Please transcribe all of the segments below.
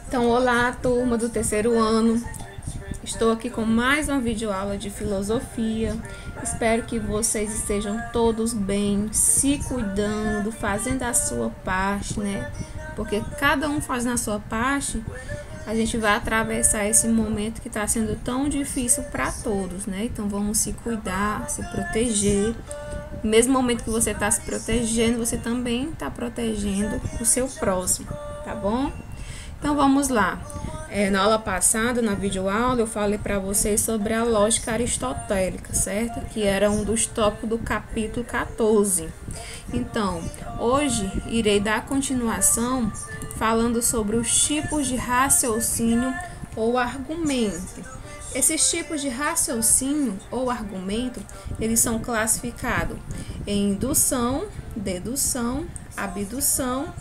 Então, olá, turma do terceiro ano. Estou aqui com mais uma videoaula de filosofia. Espero que vocês estejam todos bem, se cuidando, fazendo a sua parte, né? Porque cada um fazendo a sua parte, a gente vai atravessar esse momento que está sendo tão difícil para todos, né? Então, vamos se cuidar, se proteger. No mesmo momento que você está se protegendo, você também está protegendo o seu próximo, tá bom? Então, vamos lá. Na aula passada, na videoaula, eu falei para vocês sobre a lógica aristotélica, certo? Que era um dos tópicos do capítulo 14. Então, hoje irei dar continuação falando sobre os tipos de raciocínio ou argumento. Esses tipos de raciocínio ou argumento, eles são classificados em indução, dedução, abdução,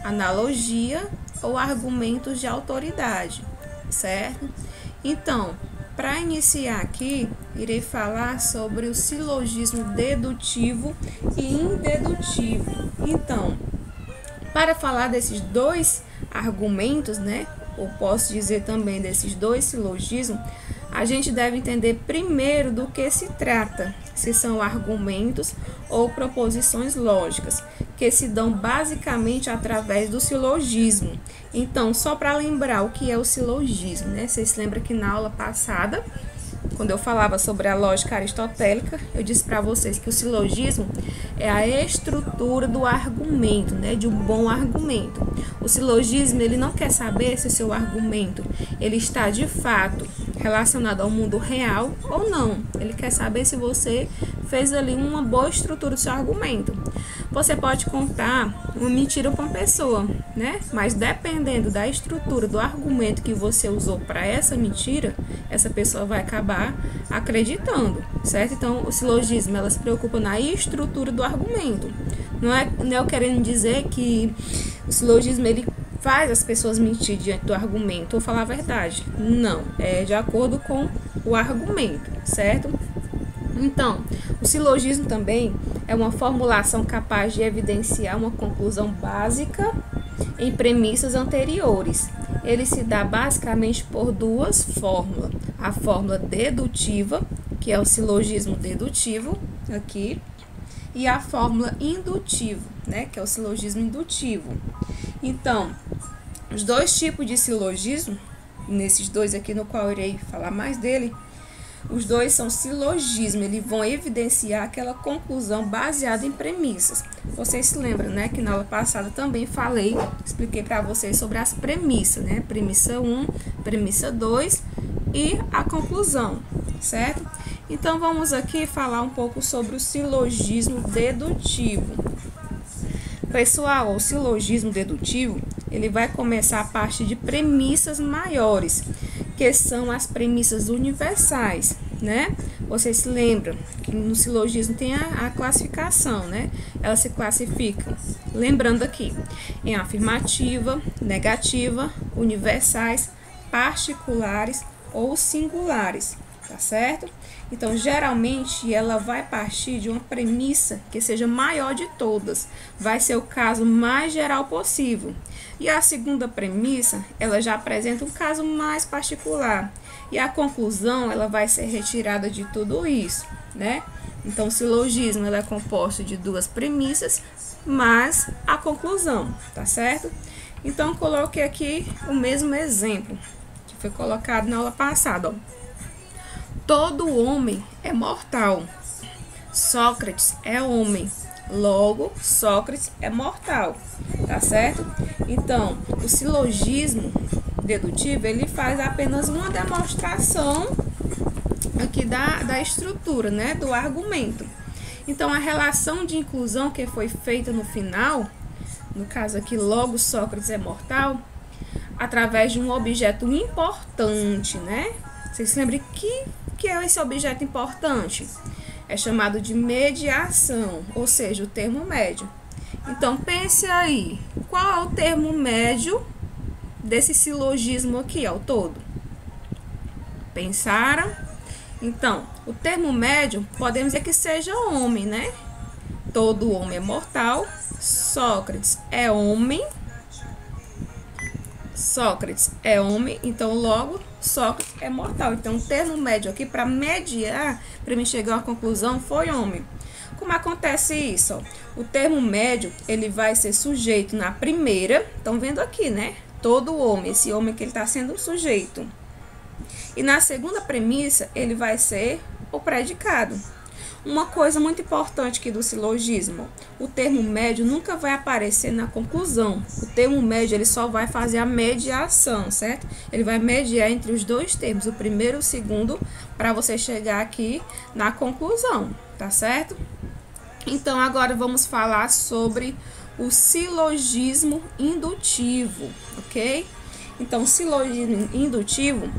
analogia ou argumentos de autoridade, certo? Então, para iniciar aqui, irei falar sobre o silogismo dedutivo e indedutivo. Então, para falar desses dois argumentos, né, ou posso dizer também desses dois silogismos, a gente deve entender primeiro do que se trata, se são argumentos ou proposições lógicas, que se dão basicamente através do silogismo. Então, só para lembrar o que é o silogismo, né? Vocês se lembram que na aula passada, quando eu falava sobre a lógica aristotélica, eu disse para vocês que o silogismo é a estrutura do argumento, né, de um bom argumento. O silogismo, ele não quer saber se o seu argumento ele está de fato relacionado ao mundo real ou não. Ele quer saber se você fez ali uma boa estrutura do seu argumento. Você pode contar uma mentira para uma pessoa, né? Mas dependendo da estrutura do argumento que você usou para essa mentira, essa pessoa vai acabar acreditando, certo? Então, o silogismo, ela se preocupa na estrutura do argumento. Não é eu querendo dizer que o silogismo, ele faz as pessoas mentir diante do argumento ou falar a verdade. Não, é de acordo com o argumento, certo? Então, o silogismo também é uma formulação capaz de evidenciar uma conclusão básica em premissas anteriores. Ele se dá basicamente por duas fórmulas. A fórmula dedutiva, que é o silogismo dedutivo, aqui, e a fórmula indutiva, né, que é o silogismo indutivo. Então, os dois tipos de silogismo, nesses dois aqui no qual eu irei falar mais dele, os dois são silogismo, eles vão evidenciar aquela conclusão baseada em premissas. Vocês se lembram, né, que na aula passada também expliquei para vocês sobre as premissas, né, premissa 1, premissa 2 e a conclusão, certo? Então, vamos aqui falar um pouco sobre o silogismo dedutivo. Pessoal, o silogismo dedutivo, ele vai começar a partir de premissas maiores, que são as premissas universais, né? Vocês se lembram que no silogismo tem a classificação, né? Ela se classifica, lembrando aqui, em afirmativa, negativa, universais, particulares ou singulares, tá certo? Então, geralmente, ela vai partir de uma premissa que seja maior de todas. Vai ser o caso mais geral possível. E a segunda premissa, ela já apresenta um caso mais particular. E a conclusão, ela vai ser retirada de tudo isso, né? Então, o silogismo, ela é composto de duas premissas, mais a conclusão, tá certo? Então, coloquei aqui o mesmo exemplo que foi colocado na aula passada, ó. Todo homem é mortal. Sócrates é homem. Logo, Sócrates é mortal. Tá certo? Então, o silogismo dedutivo, ele faz apenas uma demonstração aqui da estrutura, né? Do argumento. Então, a relação de inclusão que foi feita no final, no caso aqui, logo, Sócrates é mortal, através de um objeto importante, né? Vocês se lembram que é esse objeto importante? É chamado de mediação, ou seja, o termo médio. Então, pense aí, qual é o termo médio desse silogismo aqui ao todo? Pensaram? Então, o termo médio, podemos dizer que seja homem, né? Todo homem é mortal, Sócrates é homem. Sócrates é homem, então logo Sócrates é mortal. Então o termo médio aqui para mediar, para me chegar a uma conclusão, foi homem. Como acontece isso? O termo médio, ele vai ser sujeito na primeira, estão vendo aqui, né? Todo homem, esse homem que ele está sendo sujeito. E na segunda premissa, ele vai ser o predicado. Uma coisa muito importante aqui do silogismo, o termo médio nunca vai aparecer na conclusão. O termo médio, ele só vai fazer a mediação, certo? Ele vai mediar entre os dois termos, o primeiro e o segundo, para você chegar aqui na conclusão, tá certo? Então, agora vamos falar sobre o silogismo indutivo, ok? Então, o silogismo indutivo,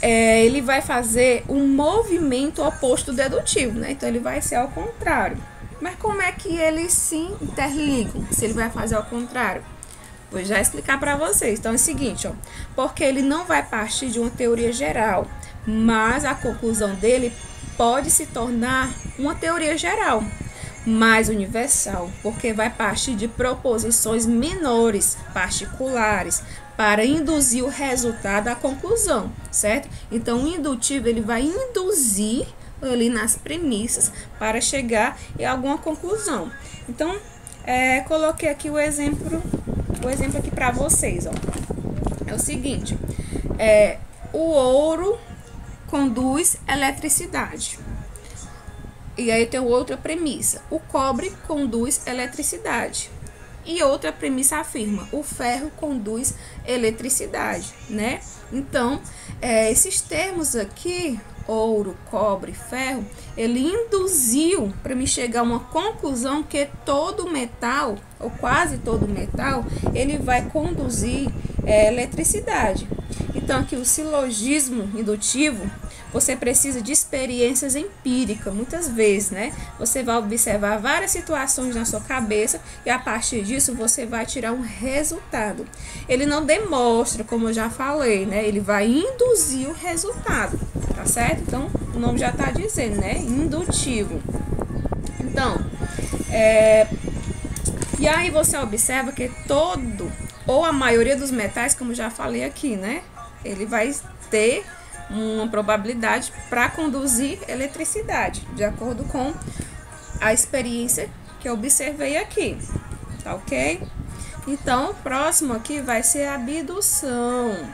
ele vai fazer um movimento oposto do dedutivo, né? Então, ele vai ser ao contrário. Mas como é que eles se interligam, se ele vai fazer ao contrário? Vou já explicar para vocês. Então, é o seguinte, ó, porque ele não vai partir de uma teoria geral, mas a conclusão dele pode se tornar uma teoria geral, mais universal, porque vai partir de proposições menores, particulares, para induzir o resultado à conclusão, certo? Então, o indutivo, ele vai induzir ali nas premissas para chegar em alguma conclusão. Então, coloquei aqui o exemplo aqui para vocês, ó. É o seguinte, o ouro conduz eletricidade. E aí tem outra premissa. O cobre conduz eletricidade. E outra premissa afirma, o ferro conduz eletricidade, né? Então, esses termos aqui, ouro, cobre, ferro, ele induziu para me chegar a uma conclusão que todo metal, ou quase todo metal, ele vai conduzir eletricidade. Então, aqui o silogismo indutivo, você precisa de experiências empíricas, muitas vezes, né? Você vai observar várias situações na sua cabeça e a partir disso você vai tirar um resultado. Ele não demonstra, como eu já falei, né? Ele vai induzir o resultado, tá certo? Então, o nome já tá dizendo, né? Indutivo. Então, e aí você observa que todo, ou a maioria dos metais, como já falei aqui, né? Ele vai ter uma probabilidade para conduzir eletricidade, de acordo com a experiência que eu observei aqui, tá ok? Então, o próximo aqui vai ser a abdução.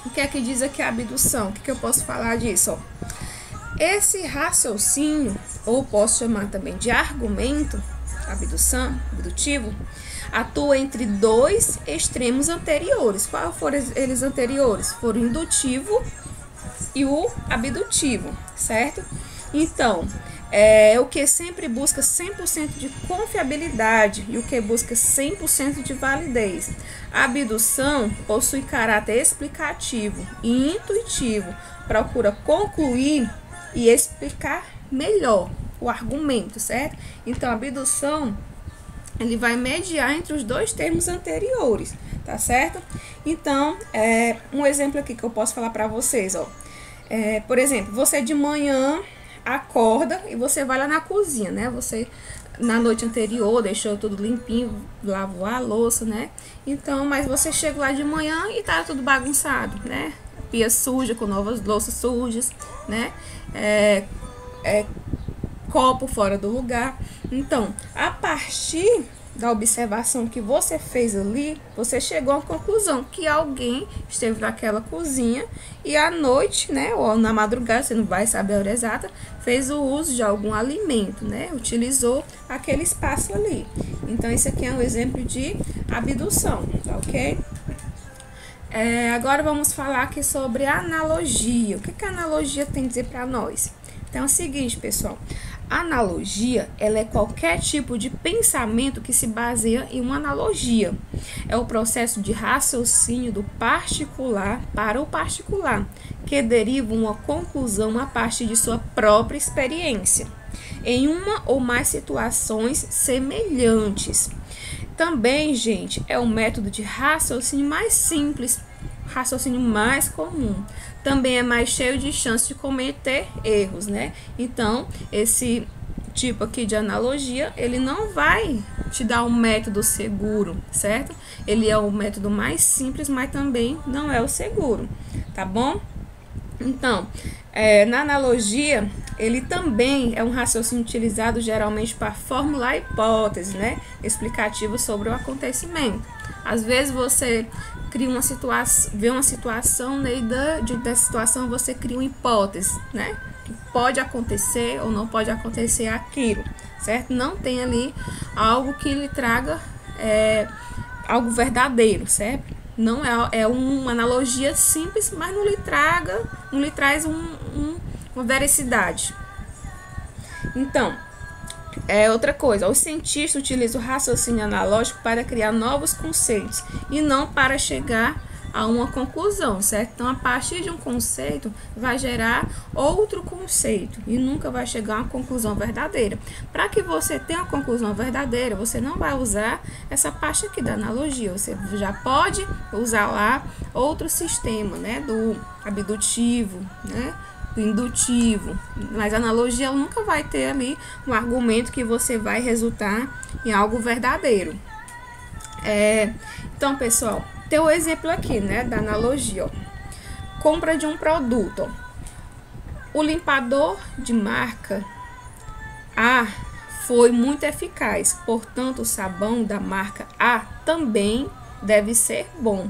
O que é que diz aqui a abdução? O que eu posso falar disso? Ó, esse raciocínio, ou posso chamar também de argumento, abdutivo, atua entre dois extremos anteriores. Quais foram eles anteriores? Foram o indutivo e o abdutivo, certo? Então, o que sempre busca 100% de confiabilidade e o que busca 100% de validez. A abdução possui caráter explicativo e intuitivo, procura concluir e explicar melhor o argumento, certo? Então, a abdução, ele vai mediar entre os dois termos anteriores, tá certo? Então, um exemplo aqui que eu posso falar para vocês, ó. Por exemplo, você de manhã acorda e você vai lá na cozinha, né? Você, na noite anterior, deixou tudo limpinho, lavou a louça, né? Então, mas você chega lá de manhã e tá tudo bagunçado, né? Pia suja, com novas louças sujas, né? Copo fora do lugar. Então, a partir da observação que você fez ali, você chegou à conclusão que alguém esteve naquela cozinha e à noite, né, ou na madrugada, você não vai saber a hora exata, fez o uso de algum alimento, né, utilizou aquele espaço ali. Então, esse aqui é um exemplo de abdução, tá ok? Agora vamos falar aqui sobre analogia. O que a analogia tem a dizer para nós? Então, é o seguinte, pessoal. A analogia, ela é qualquer tipo de pensamento que se baseia em uma analogia. É o processo de raciocínio do particular para o particular, que deriva uma conclusão a partir de sua própria experiência, em uma ou mais situações semelhantes. Também, gente, é um método de raciocínio mais simples, raciocínio mais comum. Também é mais cheio de chance de cometer erros, né? Então, esse tipo aqui de analogia, ele não vai te dar um método seguro, certo? Ele é o método mais simples, mas também não é o seguro, tá bom? Então, na analogia, ele também é um raciocínio utilizado geralmente para formular hipóteses, né? Explicativos sobre o acontecimento. Às vezes você cria uma situação, vê uma situação, né, e da situação você cria uma hipótese, né? Que pode acontecer ou não pode acontecer aquilo, certo? Não tem ali algo que lhe traga algo verdadeiro, certo? Não é uma analogia simples, mas não lhe traz uma veracidade. Então, outra coisa, os cientistas utilizam o raciocínio analógico para criar novos conceitos e não para chegar a uma conclusão, certo? Então, a partir de um conceito, vai gerar outro conceito e nunca vai chegar a uma conclusão verdadeira. Para que você tenha uma conclusão verdadeira, você não vai usar essa parte aqui da analogia, você já pode usar lá outro sistema, né? Do abdutivo, né? Do indutivo, mas a analogia ela nunca vai ter ali um argumento que você vai resultar em algo verdadeiro. Então, pessoal, tem o exemplo aqui, né, da analogia, ó. Compra de um produto, ó. O limpador de marca A foi muito eficaz, portanto, o sabão da marca A também deve ser bom,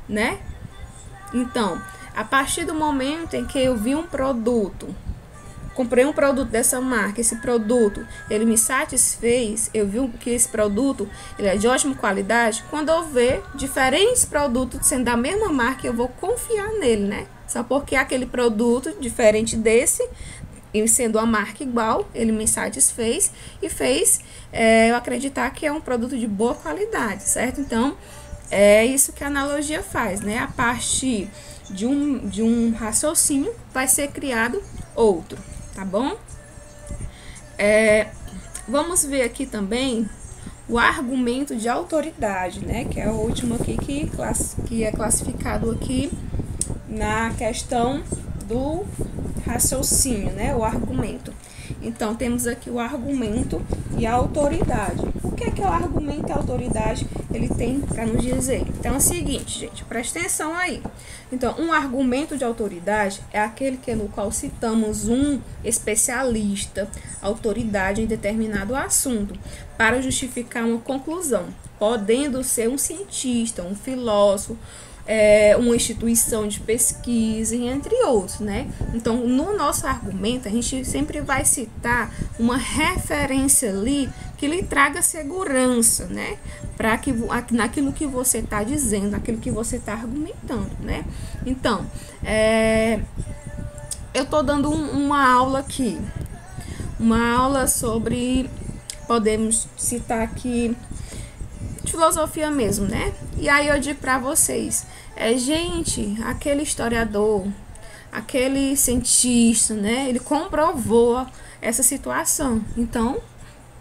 né? Então, a partir do momento em que eu vi um produto, comprei um produto dessa marca, esse produto, ele me satisfez, eu vi que esse produto ele é de ótima qualidade, quando eu ver diferentes produtos sendo da mesma marca, eu vou confiar nele, né? Só porque aquele produto diferente desse, e sendo a marca igual, ele me satisfez e fez eu acreditar que é um produto de boa qualidade, certo? Então, é isso que a analogia faz, né? A partir de um raciocínio vai ser criado outro, tá bom? Vamos ver aqui também o argumento de autoridade, né? Que é o último aqui que é classificado aqui na questão do raciocínio, né? O argumento. Então, temos aqui o argumento e a autoridade. O que é o argumento e a autoridade? Ele tem para nos dizer. Então, é o seguinte, gente, presta atenção aí. Então, um argumento de autoridade é aquele no qual citamos um especialista, autoridade em determinado assunto, para justificar uma conclusão, podendo ser um cientista, um filósofo, uma instituição de pesquisa, entre outros, né? Então, no nosso argumento, a gente sempre vai citar uma referência ali que lhe traga segurança, né? Para que naquilo que você está dizendo, naquilo que você está argumentando, né? Então, eu estou dando uma aula aqui, uma aula sobre, podemos citar aqui, filosofia mesmo, né? E aí eu digo para vocês, gente, aquele historiador, aquele cientista, né? Ele comprovou essa situação. Então,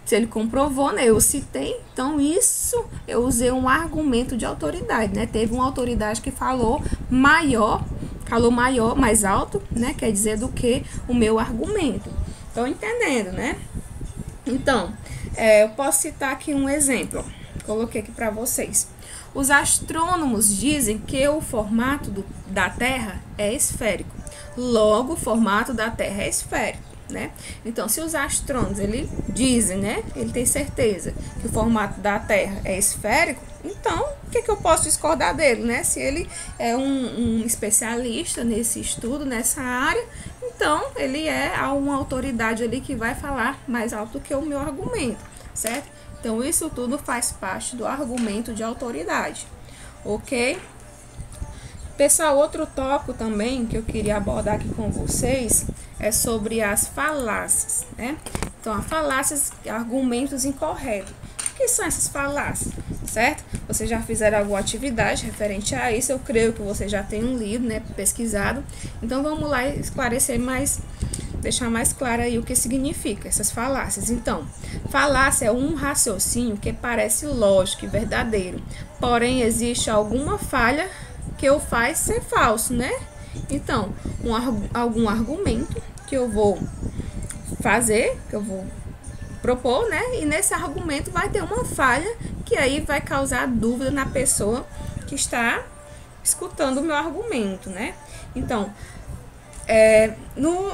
se ele comprovou, né? Eu citei, então isso eu usei um argumento de autoridade, né? Teve uma autoridade que falou maior, mais alto, né? Quer dizer, do que o meu argumento. Estão entendendo, né? Então, eu posso citar aqui um exemplo. Coloquei aqui para vocês. Os astrônomos dizem que o formato da Terra é esférico. Logo, o formato da Terra é esférico, né? Então, se os astrônomos ele dizem, né? Ele tem certeza que o formato da Terra é esférico. Então, o que eu posso discordar dele, né? Se ele é um especialista nesse estudo, nessa área, então ele é uma autoridade ali que vai falar mais alto que o meu argumento, certo? Então, isso tudo faz parte do argumento de autoridade, ok? Pessoal, outro tópico também que eu queria abordar aqui com vocês é sobre as falácias, né? Então, as falácias, argumentos incorretos. O que são essas falácias, certo? Vocês já fizeram alguma atividade referente a isso, eu creio que vocês já tenham lido, né, pesquisado. Então, vamos lá esclarecer mais, deixar mais claro aí o que significa essas falácias. Então, falácia é um raciocínio que parece lógico e verdadeiro, porém existe alguma falha que o faz ser falso, né? Então, algum argumento que eu vou fazer, que eu vou propor, né? E nesse argumento vai ter uma falha que aí vai causar dúvida na pessoa que está escutando o meu argumento, né? Então,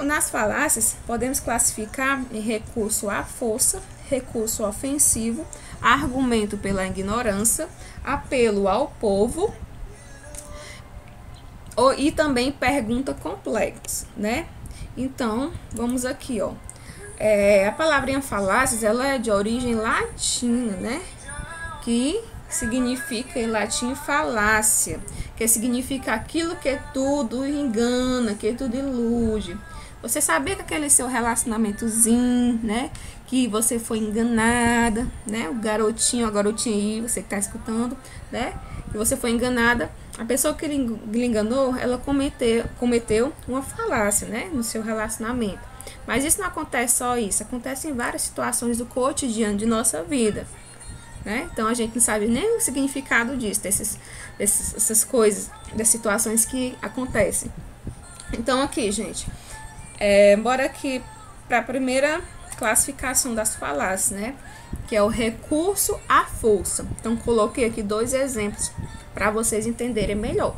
nas falácias, podemos classificar em recurso à força, recurso ofensivo, argumento pela ignorância, apelo ao povo e também pergunta complexa, né? Então, vamos aqui, ó. A palavrinha falácias, ela é de origem latina, né? Que significa em latim falácia, que significa aquilo que tudo engana, que tudo ilude. Você sabia que aquele seu relacionamentozinho, né? Que você foi enganada, né? O garotinho, a garotinha aí, você que tá escutando, né? Que você foi enganada. A pessoa que lhe enganou, ela cometeu uma falácia, né? No seu relacionamento. Mas isso não acontece só isso, acontece em várias situações do cotidiano de nossa vida, né? Então a gente não sabe nem o significado disso, dessas coisas, das situações que acontecem. Então aqui, gente, bora aqui para a primeira classificação das falácias, né? Que é o recurso à força. Então coloquei aqui 2 exemplos para vocês entenderem melhor.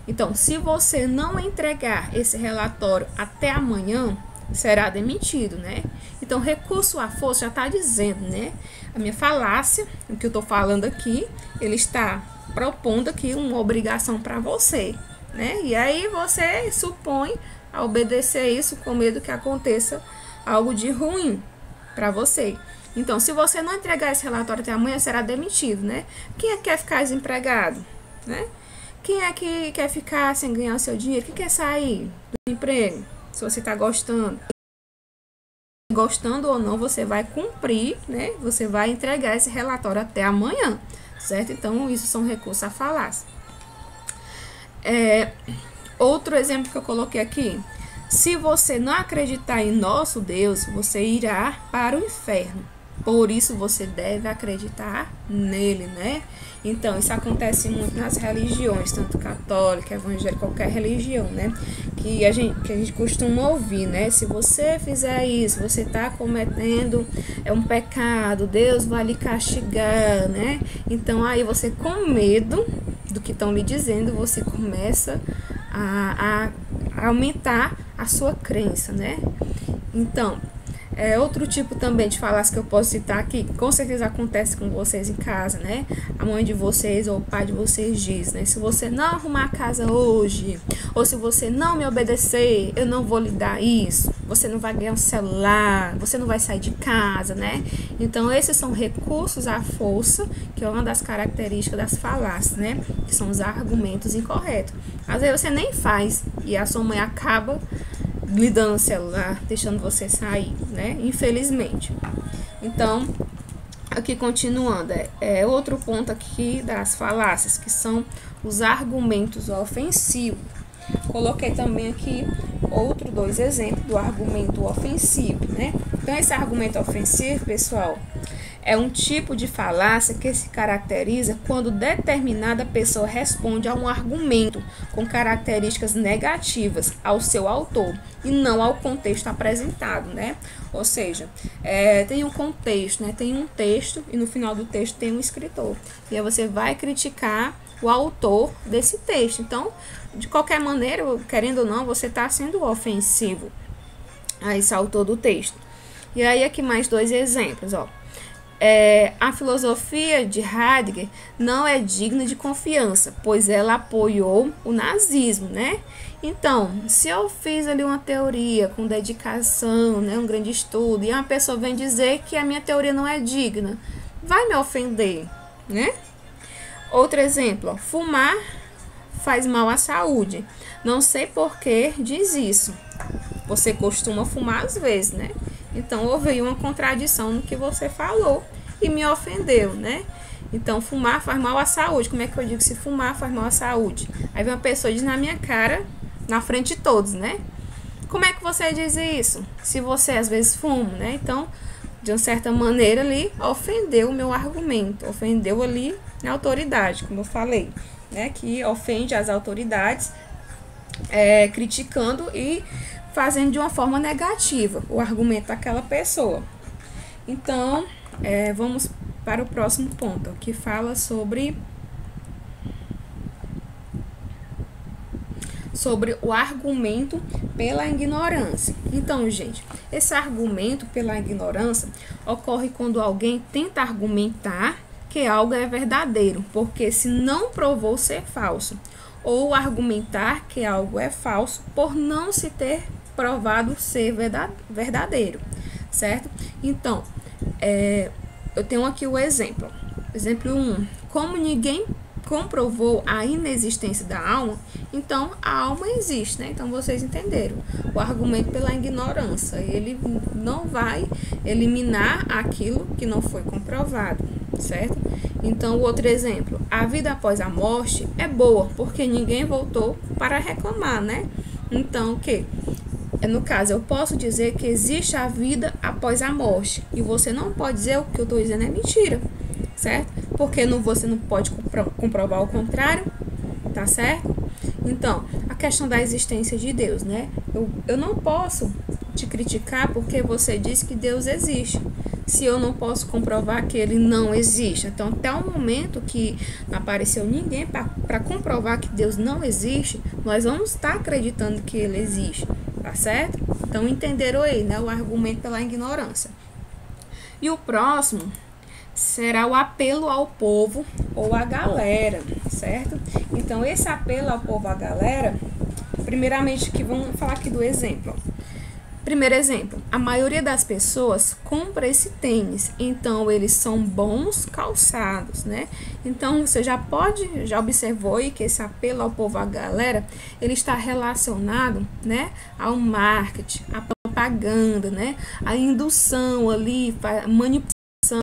Então, se você não entregar esse relatório até amanhã, será demitido, né? Então, recurso à força já está dizendo, né? A minha falácia, o que eu estou falando aqui, ele está propondo aqui uma obrigação para você, né? E aí você supõe a obedecer isso com medo que aconteça algo de ruim para você. Então, se você não entregar esse relatório até amanhã, será demitido, né? Quem é que quer ficar desempregado, né? Quem é que quer ficar sem ganhar o seu dinheiro? Quem quer sair do emprego? Se você está gostando ou não, você vai cumprir, né? Você vai entregar esse relatório até amanhã, certo? Então, isso são recursos à falácia. Outro exemplo que eu coloquei aqui. Se você não acreditar em nosso Deus, você irá para o inferno. Por isso, você deve acreditar nele, né? Então, isso acontece muito nas religiões, tanto católica, evangélica, qualquer religião, né? Que a gente costuma ouvir, né? Se você fizer isso, você está cometendo um pecado, Deus vai lhe castigar, né? Então, aí você, com medo do que estão lhe dizendo, você começa a aumentar a sua crença, né? Então, outro tipo também de falácia que eu posso citar aqui, que com certeza acontece com vocês em casa, né? A mãe de vocês ou o pai de vocês diz, né? Se você não arrumar a casa hoje, ou se você não me obedecer, eu não vou lhe dar isso. Você não vai ganhar um celular, você não vai sair de casa, né? Então, esses são recursos à força, que é uma das características das falácias, né? Que são os argumentos incorretos. Às vezes você nem faz e a sua mãe acaba lhe dando o celular, deixando você sair, né? Infelizmente. Então, aqui continuando, outro ponto aqui das falácias, que são os argumentos ofensivos. Coloquei também aqui outros 2 exemplos do argumento ofensivo, né? Então, esse argumento ofensivo, pessoal, é um tipo de falácia que se caracteriza quando determinada pessoa responde a um argumento com características negativas ao seu autor e não ao contexto apresentado, né? Ou seja, tem um contexto, né? Tem um texto e no final do texto tem um escritor. E aí você vai criticar o autor desse texto. Então, de qualquer maneira, querendo ou não, você está sendo ofensivo a esse autor do texto. E aí aqui mais 2 exemplos, ó. A filosofia de Heidegger não é digna de confiança, pois ela apoiou o nazismo, né? Então, se eu fiz ali uma teoria com dedicação, né, um grande estudo, e uma pessoa vem dizer que a minha teoria não é digna, vai me ofender, né? Outro exemplo, ó, fumar faz mal à saúde. Não sei por que diz isso. Você costuma fumar às vezes, né? Então, houve uma contradição no que você falou e me ofendeu, né? Então, fumar faz mal à saúde. Como é que eu digo se fumar faz mal à saúde? Aí vem uma pessoa e diz na minha cara, na frente de todos, né? Como é que você diz isso? Se você às vezes fuma, né? Então, de uma certa maneira ali, ofendeu o meu argumento. Ofendeu ali a autoridade, como eu falei, né? Que ofende as autoridades, criticando e fazendo de uma forma negativa o argumento daquela pessoa. Então, vamos para o próximo ponto, que fala sobre o argumento pela ignorância. Então, gente, esse argumento pela ignorância ocorre quando alguém tenta argumentar que algo é verdadeiro, porque se não provou ser falso, ou argumentar que algo é falso por não se ter provado ser verdadeiro, certo? Então, eu tenho aqui o exemplo. Exemplo 1. Como ninguém comprovou a inexistência da alma, então a alma existe, né? Então vocês entenderam. O argumento pela ignorância, ele não vai eliminar aquilo que não foi comprovado, certo? Então, o outro exemplo, a vida após a morte é boa, porque ninguém voltou para reclamar, né? Então, o que? No caso, eu posso dizer que existe a vida após a morte, e você não pode dizer o que eu estou dizendo é mentira, certo? Porque você não pode comprovar o contrário, tá certo? Então, a questão da existência de Deus, né? Eu não posso te criticar porque você diz que Deus existe, se eu não posso comprovar que ele não existe. Então, até o momento que não apareceu ninguém para comprovar que Deus não existe, nós vamos estar acreditando que ele existe, tá certo? Então, entenderam aí, né? O argumento pela ignorância. E o próximo será o apelo ao povo ou à galera, certo? Então, esse apelo ao povo, à galera, primeiramente, que vamos falar aqui do exemplo. Primeiro exemplo, a maioria das pessoas compra esse tênis, então eles são bons calçados, né? Então, você já observou aí que esse apelo ao povo, à galera, ele está relacionado, né, ao marketing, à propaganda, né, à indução ali, manipulação,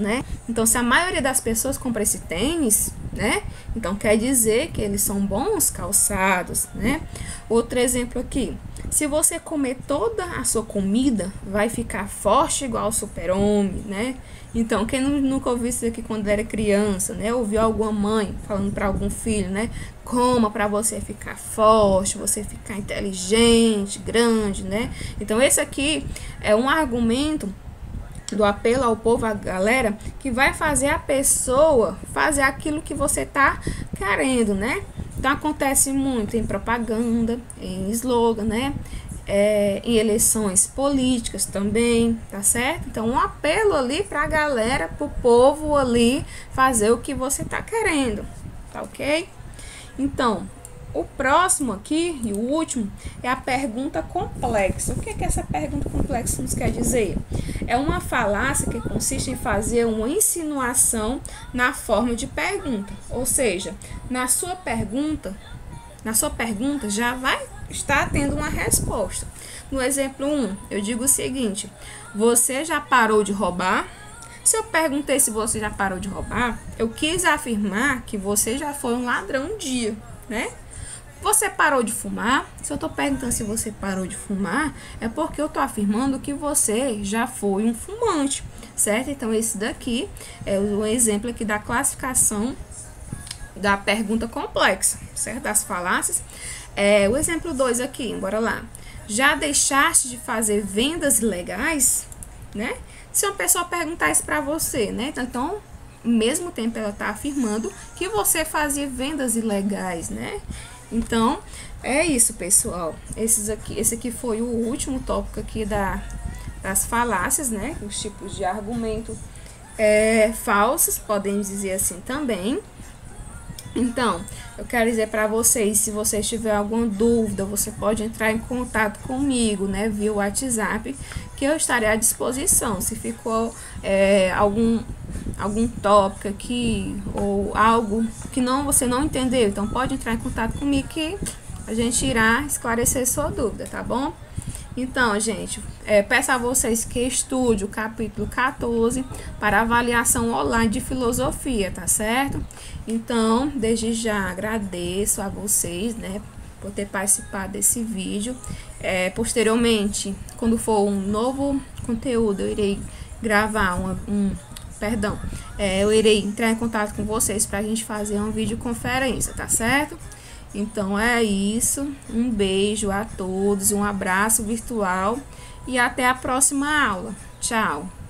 né? Então, se a maioria das pessoas compra esse tênis, né? Então, quer dizer que eles são bons calçados, né? Outro exemplo aqui. Se você comer toda a sua comida, vai ficar forte igual o super-homem, né? Então, quem nunca ouviu isso aqui quando era criança, né? Ouviu alguma mãe falando para algum filho, né? Coma para você ficar forte, você ficar inteligente, grande, né? Então, esse aqui é um argumento do apelo ao povo, à galera, que vai fazer a pessoa fazer aquilo que você está querendo, né? Então, acontece muito em propaganda, em slogan, né? Em eleições políticas também, tá certo? Então, um apelo ali para a galera, para o povo ali fazer o que você está querendo, tá ok? Então, o próximo aqui, e o último, é a pergunta complexa. O que é que essa pergunta complexa nos quer dizer? É uma falácia que consiste em fazer uma insinuação na forma de pergunta. Ou seja, na sua pergunta já vai estar tendo uma resposta. No exemplo 1, eu digo o seguinte: você já parou de roubar? Se eu perguntei se você já parou de roubar, eu quis afirmar que você já foi um ladrão um dia, né? Você parou de fumar? Se eu estou perguntando se você parou de fumar, é porque eu estou afirmando que você já foi um fumante, certo? Então, esse daqui é um exemplo aqui da classificação da pergunta complexa, certo? Das falácias. O exemplo 2 aqui, bora lá. Já deixaste de fazer vendas ilegais? Né? Se uma pessoa perguntar isso para você, né? Então, ao mesmo tempo, ela está afirmando que você fazia vendas ilegais, né? Então, é isso, pessoal. Esse aqui foi o último tópico aqui das falácias, né? Os tipos de argumento falsos, podemos dizer assim também. Então, eu quero dizer para vocês, se vocês tiverem alguma dúvida, você pode entrar em contato comigo, né, via WhatsApp, que eu estarei à disposição. Se ficou algum tópico aqui ou algo que você não entendeu, então pode entrar em contato comigo que a gente irá esclarecer sua dúvida, tá bom? Então, gente, peço a vocês que estudem o capítulo 14 para avaliação online de filosofia, tá certo? Então, desde já agradeço a vocês, né, por ter participado desse vídeo. Posteriormente, quando for um novo conteúdo, eu irei gravar eu irei entrar em contato com vocês para a gente fazer uma videoconferência, tá certo? Então é isso, um beijo a todos, um abraço virtual e até a próxima aula. Tchau!